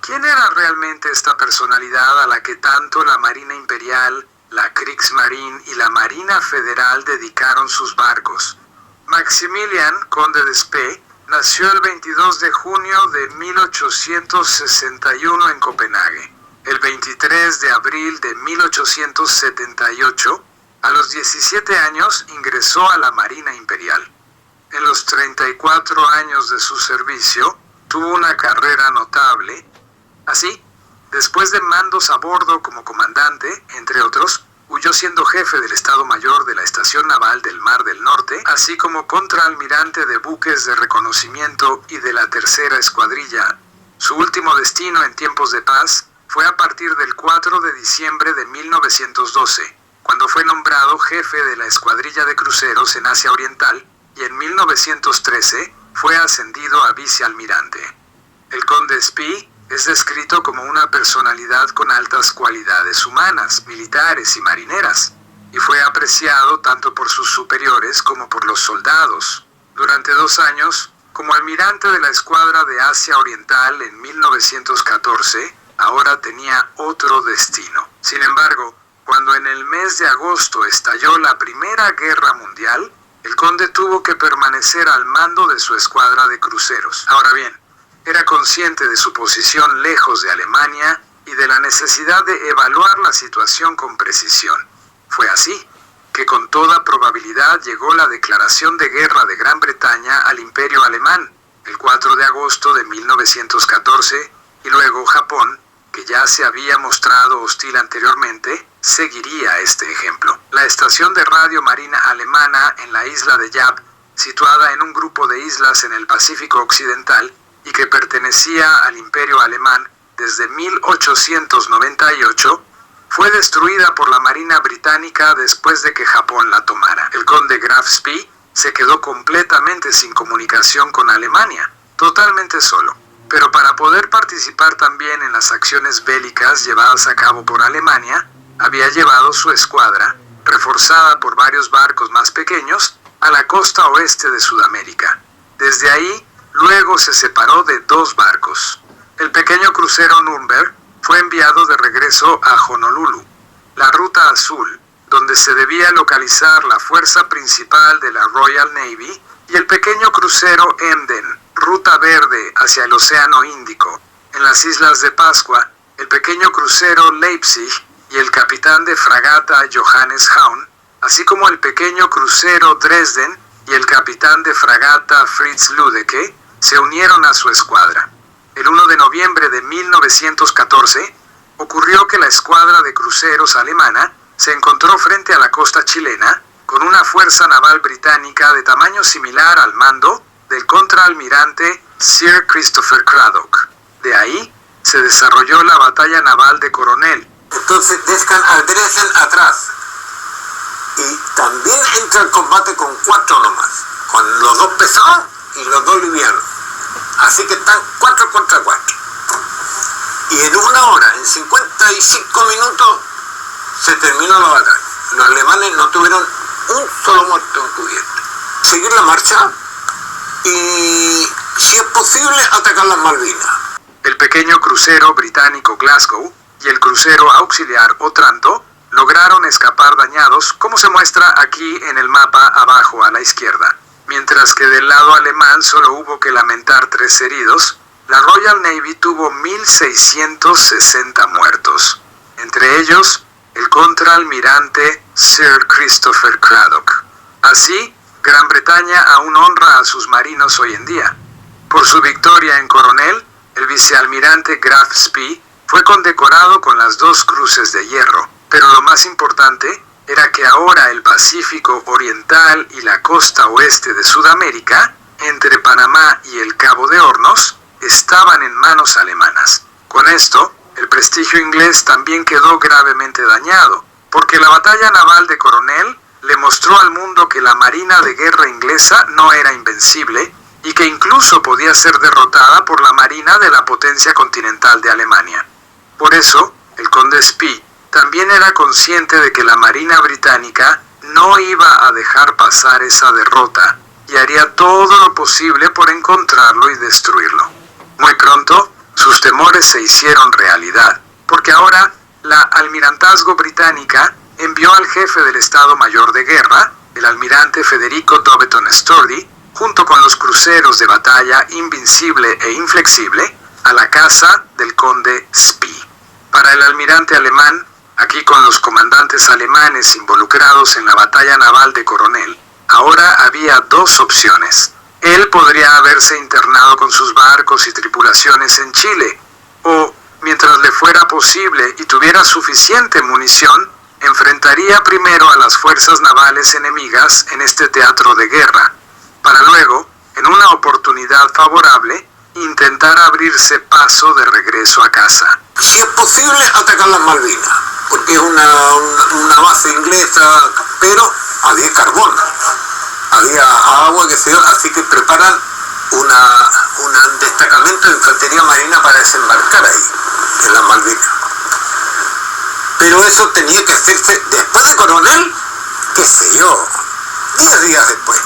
¿Quién era realmente esta personalidad a la que tanto la Marina Imperial, la Kriegsmarine y la Marina Federal dedicaron sus barcos? Maximilian, conde de Spee, nació el 22 de junio de 1861 en Copenhague. El 23 de abril de 1878, a los 17 años, ingresó a la Marina Imperial. En los 34 años de su servicio, tuvo una carrera notable. Así, después de mandos a bordo como comandante, entre otros, huyó siendo jefe del Estado Mayor de la Estación Naval del Mar del Norte, así como contraalmirante de buques de reconocimiento y de la Tercera Escuadrilla. Su último destino en tiempos de paz fue a partir del 4 de diciembre de 1912, cuando fue nombrado jefe de la Escuadrilla de Cruceros en Asia Oriental, y en 1913 fue ascendido a vicealmirante. El conde Spee es descrito como una personalidad con altas cualidades humanas, militares y marineras, y fue apreciado tanto por sus superiores como por los soldados. Durante 2 años, como almirante de la Escuadra de Asia Oriental en 1914, ahora tenía otro destino. Sin embargo, cuando en el mes de agosto estalló la Primera Guerra Mundial, el conde tuvo que permanecer al mando de su escuadra de cruceros. Ahora bien, era consciente de su posición lejos de Alemania y de la necesidad de evaluar la situación con precisión. Fue así que con toda probabilidad llegó la declaración de guerra de Gran Bretaña al Imperio Alemán, el 4 de agosto de 1914, y luego Japón, que ya se había mostrado hostil anteriormente, seguiría este ejemplo. La estación de radio marina alemana en la isla de Yap, situada en un grupo de islas en el Pacífico Occidental, y que pertenecía al Imperio Alemán desde 1898, fue destruida por la Marina Británica después de que Japón la tomara. El conde Graf Spee se quedó completamente sin comunicación con Alemania, totalmente solo. Pero para poder participar también en las acciones bélicas llevadas a cabo por Alemania, había llevado su escuadra, reforzada por varios barcos más pequeños, a la costa oeste de Sudamérica. Desde ahí, luego se separó de 2 barcos. El pequeño crucero Nürnberg fue enviado de regreso a Honolulu, la Ruta Azul, donde se debía localizar la fuerza principal de la Royal Navy, y el pequeño crucero Emden, Ruta Verde hacia el Océano Índico. En las Islas de Pascua, el pequeño crucero Leipzig y el capitán de fragata Johannes Haun, así como el pequeño crucero Dresden y el capitán de fragata Fritz Lüdecke, se unieron a su escuadra. El 1 de noviembre de 1914, ocurrió que la escuadra de cruceros alemana se encontró frente a la costa chilena con una fuerza naval británica de tamaño similar al mando del contraalmirante Sir Christopher Cradock. De ahí se desarrolló la batalla naval de Coronel. Entonces dejan a Dresden atrás y también entra el combate con 4 nomás, con los 2 pesados y los 2 livianos. Así que están 4 contra 4. Y en 1 hora, en 55 minutos, se terminó la batalla. Los alemanes no tuvieron un solo muerto encubierto. Seguir la marcha y, si es posible, atacar las Malvinas. El pequeño crucero británico Glasgow y el crucero auxiliar Otranto lograron escapar dañados, como se muestra aquí en el mapa abajo a la izquierda. Mientras que del lado alemán solo hubo que lamentar 3 heridos, la Royal Navy tuvo 1.660 muertos, entre ellos el contraalmirante Sir Christopher Cradock. Así, Gran Bretaña aún honra a sus marinos hoy en día. Por su victoria en Coronel, el vicealmirante Graf Spee fue condecorado con las 2 cruces de hierro, pero lo más importante era que ahora el Pacífico Oriental y la costa oeste de Sudamérica, entre Panamá y el Cabo de Hornos, estaban en manos alemanas. Con esto, el prestigio inglés también quedó gravemente dañado, porque la batalla naval de Coronel le mostró al mundo que la marina de guerra inglesa no era invencible y que incluso podía ser derrotada por la marina de la potencia continental de Alemania. Por eso, el conde Spee también era consciente de que la marina británica no iba a dejar pasar esa derrota y haría todo lo posible por encontrarlo y destruirlo. Muy pronto, sus temores se hicieron realidad, porque ahora la almirantazgo británica envió al jefe del Estado Mayor de Guerra, el almirante Federico Doveton Stordy, junto con los cruceros de batalla Invincible e Inflexible, a la casa del conde Spee. Para el almirante alemán, aquí con los comandantes alemanes involucrados en la batalla naval de Coronel, ahora había dos opciones. Él podría haberse internado con sus barcos y tripulaciones en Chile, o, mientras le fuera posible y tuviera suficiente munición, enfrentaría primero a las fuerzas navales enemigas en este teatro de guerra, para luego, en una oportunidad favorable, intentar abrirse paso de regreso a casa. Si es posible, atacar las Malvinas, porque es una base inglesa, pero había carbón, había agua, que se, así que preparan un destacamento de infantería marina para desembarcar ahí, en las Malvinas. Pero eso tenía que hacerse después de Coronel, qué sé yo, 10 días después.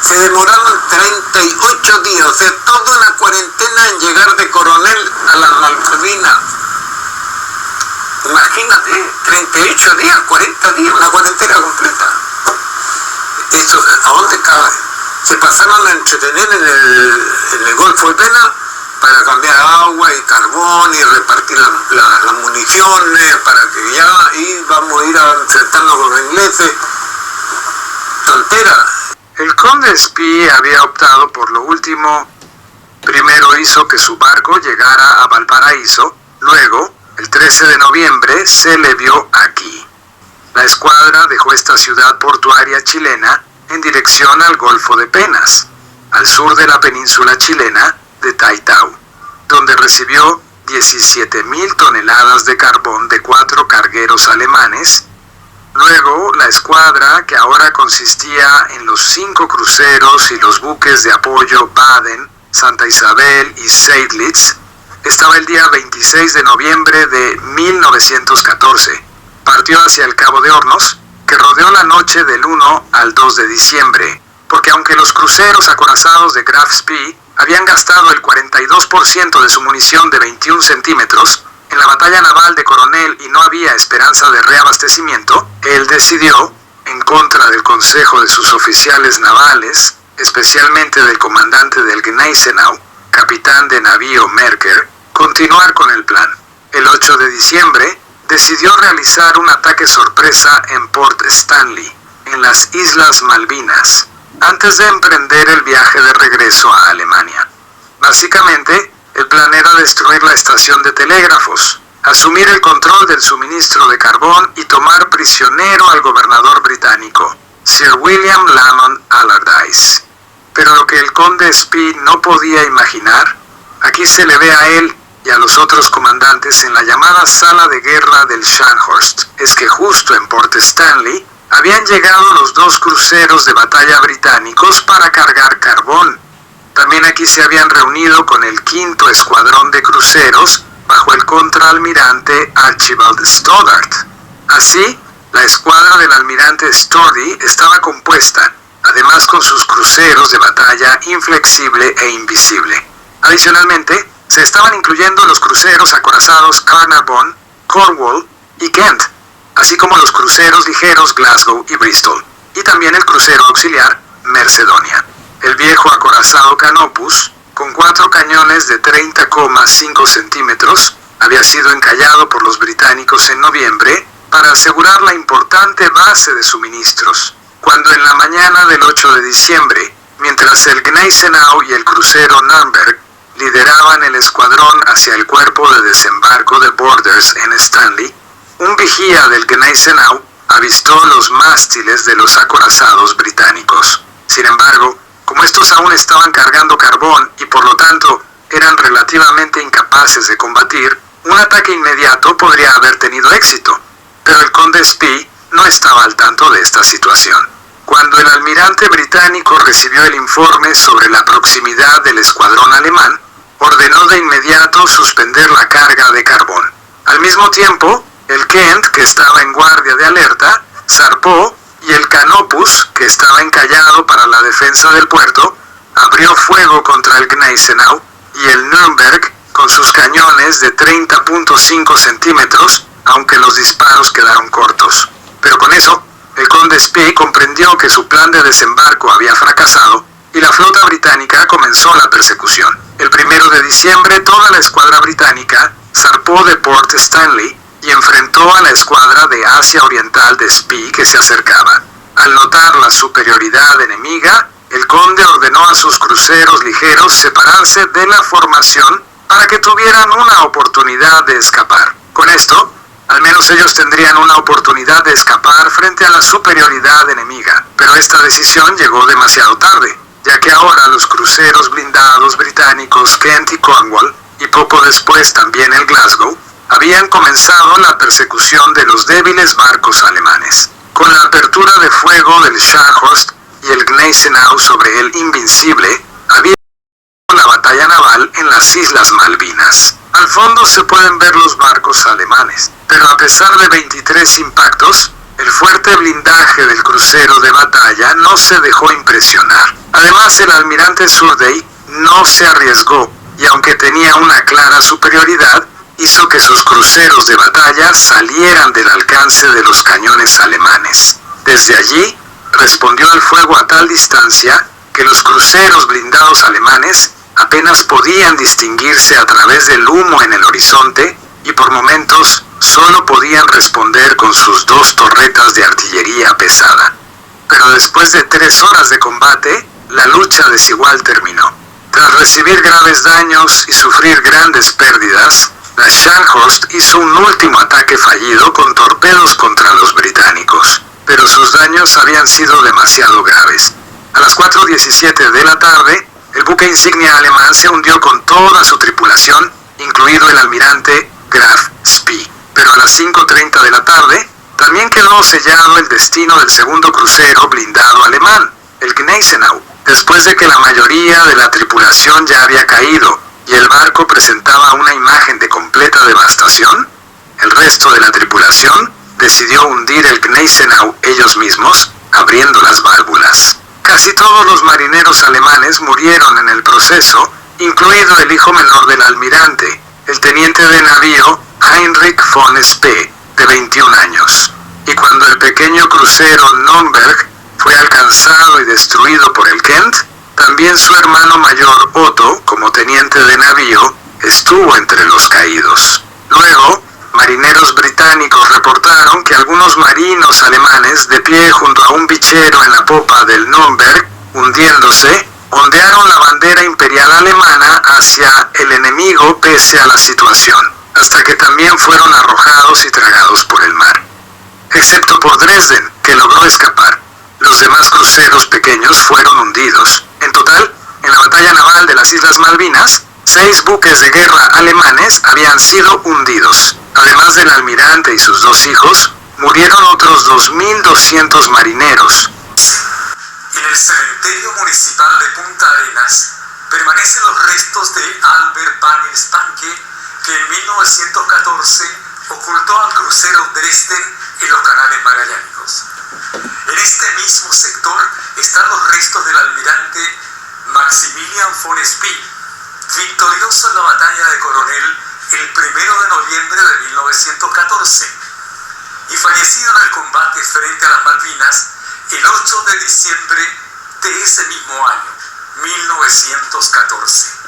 Se demoraron 38 días, o sea, toda una cuarentena en llegar de Coronel a las Malvinas. Imagínate, 38 días, 40 días, una cuarentena completa. Eso, ¿a dónde cabe? Se pasaron a entretener en el Golfo de Pena para cambiar agua y carbón y repartir las municiones para que ya íbamos a ir a enfrentarnos con los ingleses. Tontera. El conde Spee había optado por lo último. Primero hizo que su barco llegara a Valparaíso, luego, el 13 de noviembre, se le vio aquí. La escuadra dejó esta ciudad portuaria chilena en dirección al Golfo de Penas, al sur de la península chilena de Taitau, donde recibió 17.000 toneladas de carbón de 4 cargueros alemanes. Luego, la escuadra, que ahora consistía en los 5 cruceros y los buques de apoyo Baden, Santa Isabel y Seydlitz, estaba el día 26 de noviembre de 1914. Partió hacia el Cabo de Hornos, que rodeó la noche del 1 al 2 de diciembre, porque aunque los cruceros acorazados de Graf Spee habían gastado el 42% de su munición de 21 centímetros, en la batalla naval de Coronel y no había esperanza de reabastecimiento, él decidió, en contra del consejo de sus oficiales navales, especialmente del comandante del Gneisenau, capitán de navío Merker, continuar con el plan. El 8 de diciembre, decidió realizar un ataque sorpresa en Port Stanley, en las Islas Malvinas, antes de emprender el viaje de regreso a Alemania. Básicamente, el plan era destruir la estación de telégrafos, asumir el control del suministro de carbón y tomar prisionero al gobernador británico, Sir William Lamont Allardyce. Pero lo que el conde Spee no podía imaginar, aquí se le ve a él y a los otros comandantes en la llamada sala de guerra del Scharnhorst, es que justo en Port Stanley habían llegado los 2 cruceros de batalla británicos para cargar carbón. También aquí se habían reunido con el 5º escuadrón de cruceros bajo el contraalmirante Archibald Stoddart. Así, la escuadra del almirante Stordy estaba compuesta, además con sus cruceros de batalla Inflexible e Invisible. Adicionalmente, se estaban incluyendo los cruceros acorazados Carnarvon, Cornwall y Kent, así como los cruceros ligeros Glasgow y Bristol, y también el crucero auxiliar Mercedonia. El viejo acorazado Canopus, con 4 cañones de 30,5 centímetros, había sido encallado por los británicos en noviembre para asegurar la importante base de suministros, cuando en la mañana del 8 de diciembre, mientras el Gneisenau y el crucero Nürnberg lideraban el escuadrón hacia el cuerpo de desembarco de Borders en Stanley, un vigía del Gneisenau avistó los mástiles de los acorazados británicos. Sin embargo, como estos aún estaban cargando carbón y por lo tanto eran relativamente incapaces de combatir, un ataque inmediato podría haber tenido éxito, pero el conde Spee no estaba al tanto de esta situación. Cuando el almirante británico recibió el informe sobre la proximidad del escuadrón alemán, ordenó de inmediato suspender la carga de carbón. Al mismo tiempo, el Kent, que estaba en guardia de alerta, zarpó y el Canopus, que estaba encallado para la defensa del puerto, abrió fuego contra el Gneisenau y el Nürnberg, con sus cañones de 30.5 centímetros, aunque los disparos quedaron cortos. Pero con eso, el conde Spee comprendió que su plan de desembarco había fracasado y la flota británica comenzó la persecución. El 1 de diciembre, toda la escuadra británica zarpó de Port Stanley y enfrentó a la escuadra de Asia Oriental de Spee que se acercaba. Al notar la superioridad enemiga, el conde ordenó a sus cruceros ligeros separarse de la formación para que tuvieran una oportunidad de escapar. Con esto, al menos ellos tendrían una oportunidad de escapar frente a la superioridad enemiga. Pero esta decisión llegó demasiado tarde, ya que ahora los cruceros blindados británicos Kent y Cornwall, y poco después también el Glasgow, habían comenzado la persecución de los débiles barcos alemanes. Con la apertura de fuego del Scharnhorst y el Gneisenau sobre el Invincible, había la batalla naval en las Islas Malvinas. Al fondo se pueden ver los barcos alemanes, pero a pesar de 23 impactos, el fuerte blindaje del crucero de batalla no se dejó impresionar. Además, el almirante Surrey no se arriesgó, y aunque tenía una clara superioridad, hizo que sus cruceros de batalla salieran del alcance de los cañones alemanes. Desde allí, respondió al fuego a tal distancia que los cruceros blindados alemanes apenas podían distinguirse a través del humo en el horizonte y por momentos solo podían responder con sus 2 torretas de artillería pesada. Pero después de 3 horas de combate, la lucha desigual terminó. Tras recibir graves daños y sufrir grandes pérdidas, la Scharnhorst hizo un último ataque fallido con torpedos contra los británicos, pero sus daños habían sido demasiado graves. A las 4:17 de la tarde, el buque insignia alemán se hundió con toda su tripulación, incluido el almirante Graf Spee. Pero a las 5:30 de la tarde, también quedó sellado el destino del segundo crucero blindado alemán, el Gneisenau. Después de que la mayoría de la tripulación ya había caído y el barco presentaba una imagen de completa devastación, el resto de la tripulación decidió hundir el Gneisenau ellos mismos, abriendo las válvulas. Casi todos los marineros alemanes murieron en el proceso, incluido el hijo menor del almirante, el teniente de navío Heinrich von Spee, de 21 años. Y cuando el pequeño crucero Nürnberg fue alcanzado y destruido por el Kent, también su hermano mayor Otto, como teniente de navío, estuvo entre los caídos. Luego, marineros británicos reportaron que algunos marinos alemanes, de pie junto a un bichero en la popa del Nürnberg, hundiéndose, ondearon la bandera imperial alemana hacia el enemigo pese a la situación, hasta que también fueron arrojados y tragados por el mar. Excepto por Dresden, que logró escapar. Los demás cruceros pequeños fueron hundidos. En total, en la batalla naval de las Islas Malvinas, 6 buques de guerra alemanes habían sido hundidos. Además del almirante y sus 2 hijos, murieron otros 2.200 marineros. En el cementerio municipal de Punta Arenas permanecen los restos de Albert van Spanke, que en 1914 ocultó al crucero Dresden en los canales magallánicos. En este mismo sector están los restos del almirante Maximilian von Spee, victorioso en la batalla de Coronel el 1 de noviembre de 1914 y fallecido en el combate frente a las Malvinas el 8 de diciembre de ese mismo año, 1914.